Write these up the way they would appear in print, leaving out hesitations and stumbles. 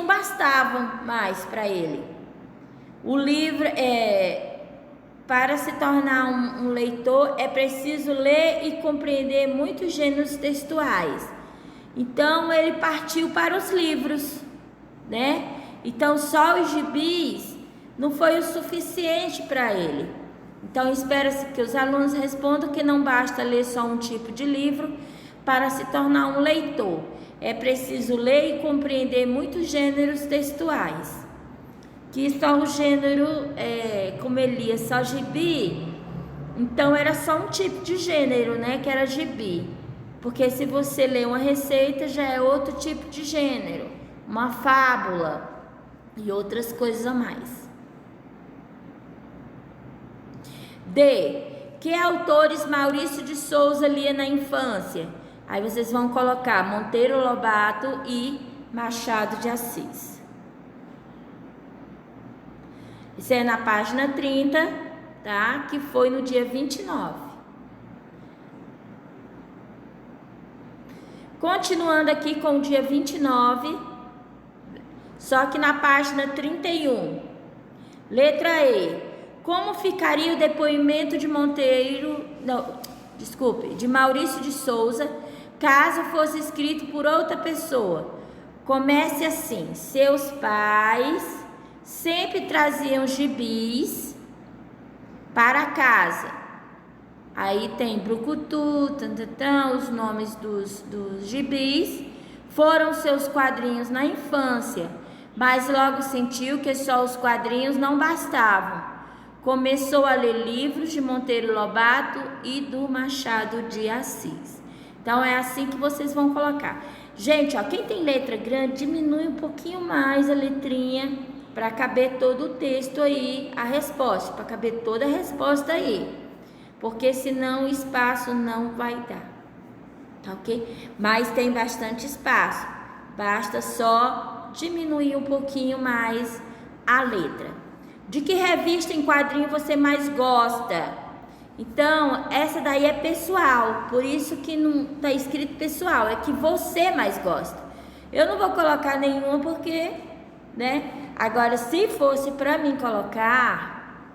não bastavam mais para ele. O livro para se tornar um leitor é preciso ler e compreender muitos gêneros textuais. Então ele partiu para os livros, né? Então só os gibis não foi o suficiente para ele. Então espera-se que os alunos respondam que não basta ler só um tipo de livro para se tornar um leitor. É preciso ler e compreender muitos gêneros textuais. Que só o gênero, como ele lia só gibi, então era só um tipo de gênero, né? Que era gibi. Porque se você lê uma receita, já é outro tipo de gênero. Uma fábula e outras coisas a mais. D. Que autores Maurício de Souza lia na infância? Aí vocês vão colocar Monteiro Lobato e Machado de Assis. Isso é na página 30, tá? Que foi no dia 29. Continuando aqui com o dia 29, só que na página 31. Letra E. Como ficaria o depoimento de de Maurício de Souza, caso fosse escrito por outra pessoa? Comece assim: seus pais sempre traziam gibis para casa. Aí tem brucutu, os nomes dos gibis. Foram seus quadrinhos na infância, mas logo sentiu que só os quadrinhos não bastavam. Começou a ler livros de Monteiro Lobato e do Machado de Assis. Então é assim que vocês vão colocar. Gente, ó, quem tem letra grande, diminui um pouquinho mais a letrinha para caber todo o texto aí, a resposta, para caber toda a resposta aí. Porque senão o espaço não vai dar. Tá ok? Mas tem bastante espaço. Basta só diminuir um pouquinho mais a letra. De que revista em quadrinho você mais gosta? Então, essa daí é pessoal, por isso que não está escrito pessoal, é que você mais gosta. Eu não vou colocar nenhuma porque, né? Agora, se fosse para mim colocar,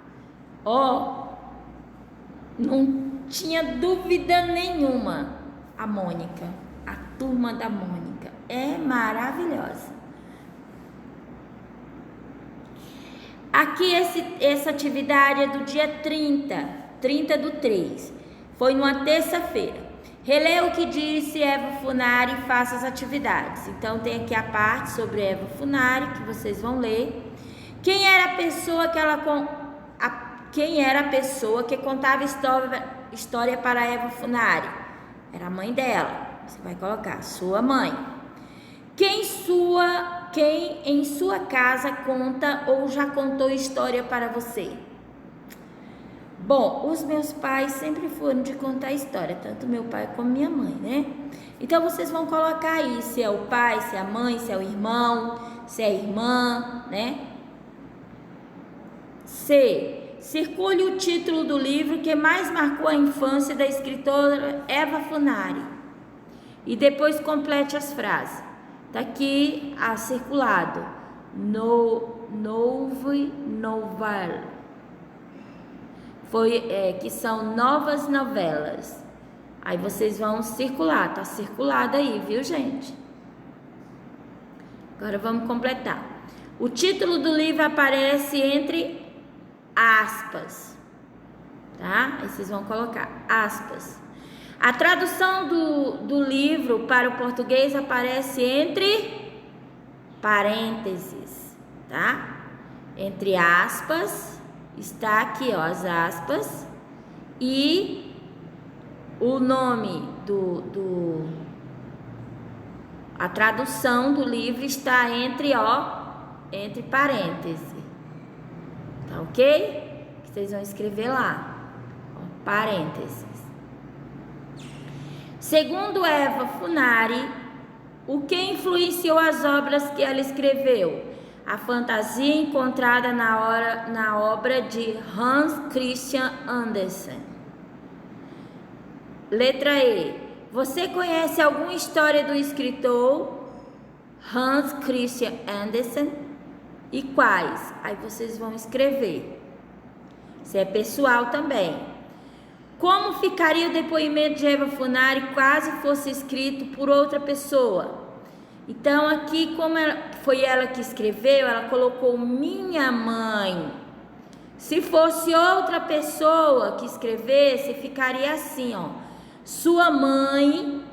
não tinha dúvida nenhuma. A Mônica, a Turma da Mônica, é maravilhosa. Aqui essa atividade é do dia 30/3, foi numa terça-feira. Releia o que disse Eva Funari e faça as atividades. Então tem aqui a parte sobre Eva Funari que vocês vão ler. Quem era a pessoa que contava história para Eva Funari? Era a mãe dela. Você vai colocar sua mãe. Quem em sua casa conta ou já contou história para você? Bom, os meus pais sempre foram de contar história, tanto meu pai como minha mãe, né? Então vocês vão colocar aí se é o pai, se é a mãe, se é o irmão, se é a irmã, né? C. Circule o título do livro que mais marcou a infância da escritora Eva Funari. E depois complete as frases. Tá aqui circulado. Nouvelle nouvelle. Que são novas novelas. Aí vocês vão circular. Tá circulado aí, viu, gente? Agora vamos completar. O título do livro aparece entre aspas. Tá? Aí vocês vão colocar aspas. A tradução do livro para o português aparece entre parênteses, tá? Entre aspas, está aqui, ó, as aspas, e o nome a tradução do livro está entre parênteses, tá ok? Vocês vão escrever lá, ó, parênteses. Segundo Eva Funari, o que influenciou as obras que ela escreveu? A fantasia encontrada na obra de Hans Christian Andersen. Letra E. Você conhece alguma história do escritor? Hans Christian Andersen e quais? Aí vocês vão escrever. Isso é pessoal também. Como ficaria o depoimento de Eva Funari caso fosse escrito por outra pessoa? Então aqui, como foi ela que escreveu, ela colocou minha mãe. Se fosse outra pessoa que escrevesse, ficaria assim, ó. Sua mãe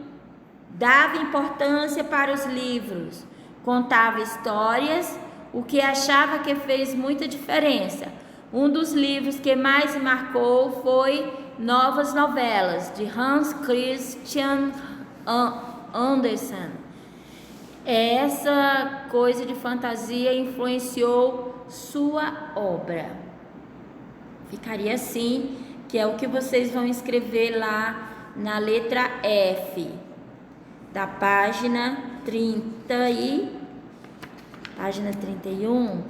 dava importância para os livros, contava histórias, o que achava que fez muita diferença. Um dos livros que mais me marcou foi Novas Novelas, de Hans Christian Andersen. Essa coisa de fantasia influenciou sua obra. Ficaria assim, que é o que vocês vão escrever lá na letra F, da página 31.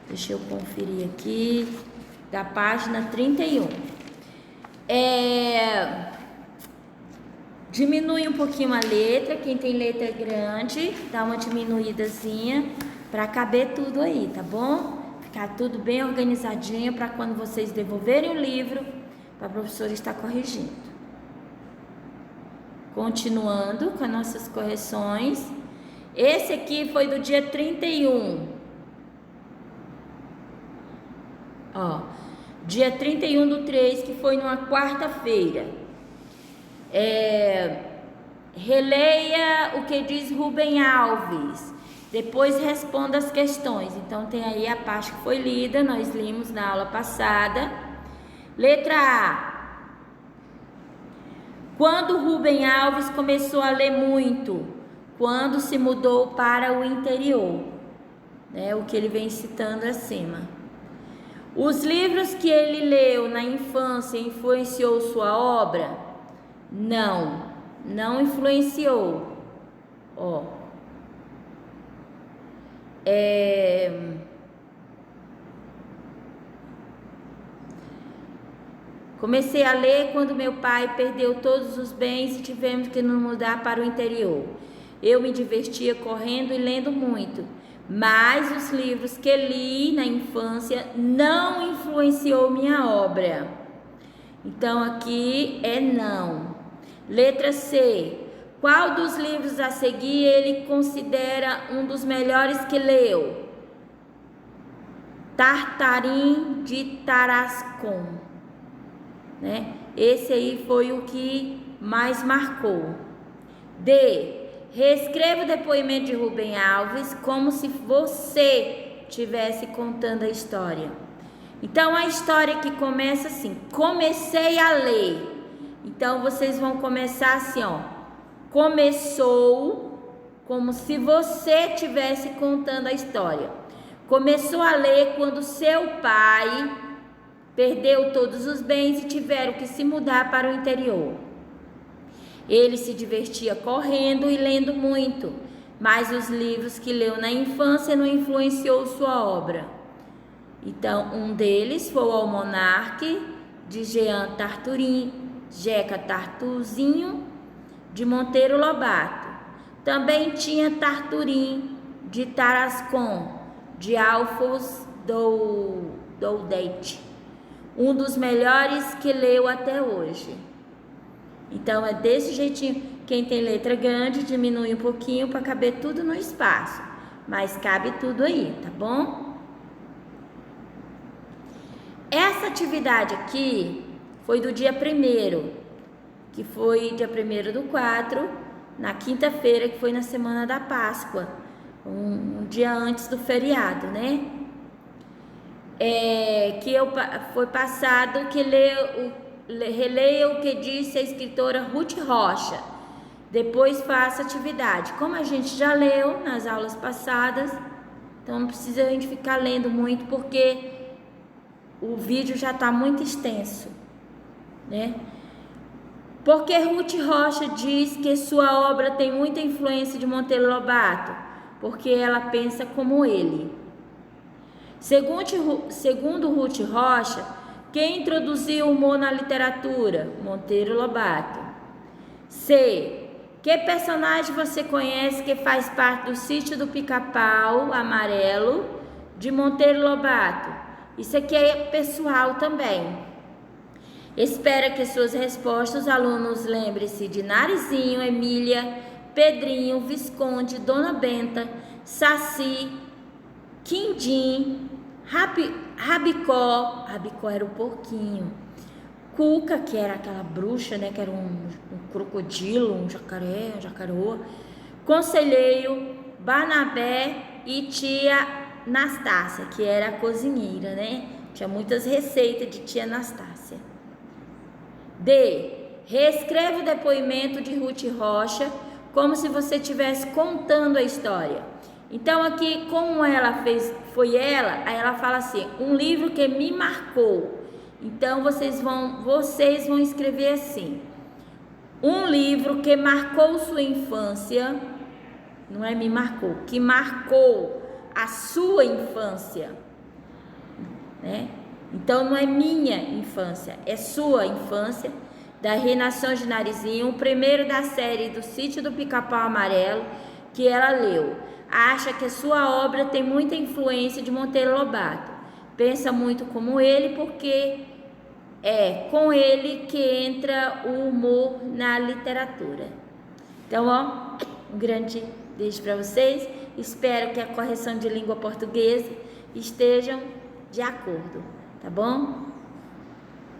Deixa eu conferir aqui, da página 31. Diminui um pouquinho a letra, quem tem letra grande, dá uma diminuídazinha para caber tudo aí, tá bom? Ficar tudo bem organizadinho para quando vocês devolverem o livro, para a professora estar corrigindo. Continuando com as nossas correções. Esse aqui foi do dia 31. Ó, dia 31/3, que foi numa quarta-feira. Releia o que diz Rubem Alves. Depois responda as questões. Então tem aí a parte que foi lida, nós limos na aula passada. Letra A. Quando Rubem Alves começou a ler muito? Quando se mudou para o interior. O que ele vem citando acima. Os livros que ele leu na infância influenciou sua obra? Não influenciou. Comecei a ler quando meu pai perdeu todos os bens e tivemos que nos mudar para o interior. Eu me divertia correndo e lendo muito, mas os livros que li na infância não influenciou minha obra. Então aqui é não. Letra C. Qual dos livros a seguir ele considera um dos melhores que leu? Tartarim de Tarascon. Esse aí foi o que mais marcou. D. Reescreva o depoimento de Rubem Alves como se você estivesse contando a história. Então, a história que começa assim, comecei a ler. Então, vocês vão começar assim, ó. Começou como se você estivesse contando a história. Começou a ler quando seu pai perdeu todos os bens e tiveram que se mudar para o interior. Ele se divertia correndo e lendo muito, mas os livros que leu na infância não influenciou sua obra. Então, um deles foi o Almanaque, de Jean Tarturim, Jeca Tartuzinho, de Monteiro Lobato. Também tinha Tarturim, de Tarascon, de Alphonse Daudet, um dos melhores que leu até hoje. Então, é desse jeitinho. Quem tem letra grande, diminui um pouquinho para caber tudo no espaço. Mas cabe tudo aí, tá bom? Essa atividade aqui foi do dia 1º, que foi dia 1º/4, na quinta-feira, que foi na semana da Páscoa. Um dia antes do feriado, né? Foi passado que releia o que disse a escritora Ruth Rocha. Depois faça atividade. Como a gente já leu nas aulas passadas, então não precisa a gente ficar lendo muito, porque o vídeo já está muito extenso, né? Porque Ruth Rocha diz que sua obra tem muita influência de Monteiro Lobato, porque ela pensa como ele. Segundo Ruth Rocha, quem introduziu o humor na literatura? Monteiro Lobato. C. Que personagem você conhece que faz parte do Sítio do Pica-Pau Amarelo de Monteiro Lobato? Isso aqui é pessoal também. Espero que suas respostas, alunos, lembrem-se de Narizinho, Emília, Pedrinho, Visconde, Dona Benta, Saci, Quindim, Rabicó era o porquinho, Cuca, que era aquela bruxa, né, que era um crocodilo, um jacaré, um jacaroa, Conselheiro, Barnabé e tia Anastácia, que era a cozinheira, né? Tinha muitas receitas de tia Anastácia. D. Reescreva o depoimento de Ruth Rocha como se você estivesse contando a história. Então aqui, como ela fez, aí ela fala assim, um livro que me marcou. Então vocês vão escrever assim, um livro que marcou sua infância, não é me marcou, que marcou a sua infância, né? Então não é minha infância, é sua infância, da Reinação de Narizinho, o primeiro da série do Sítio do Pica-Pau Amarelo, que ela leu. Acha que a sua obra tem muita influência de Monteiro Lobato. Pensa muito como ele, porque é com ele que entra o humor na literatura. Então, ó, um grande beijo para vocês. Espero que a correção de língua portuguesa estejam de acordo, tá bom?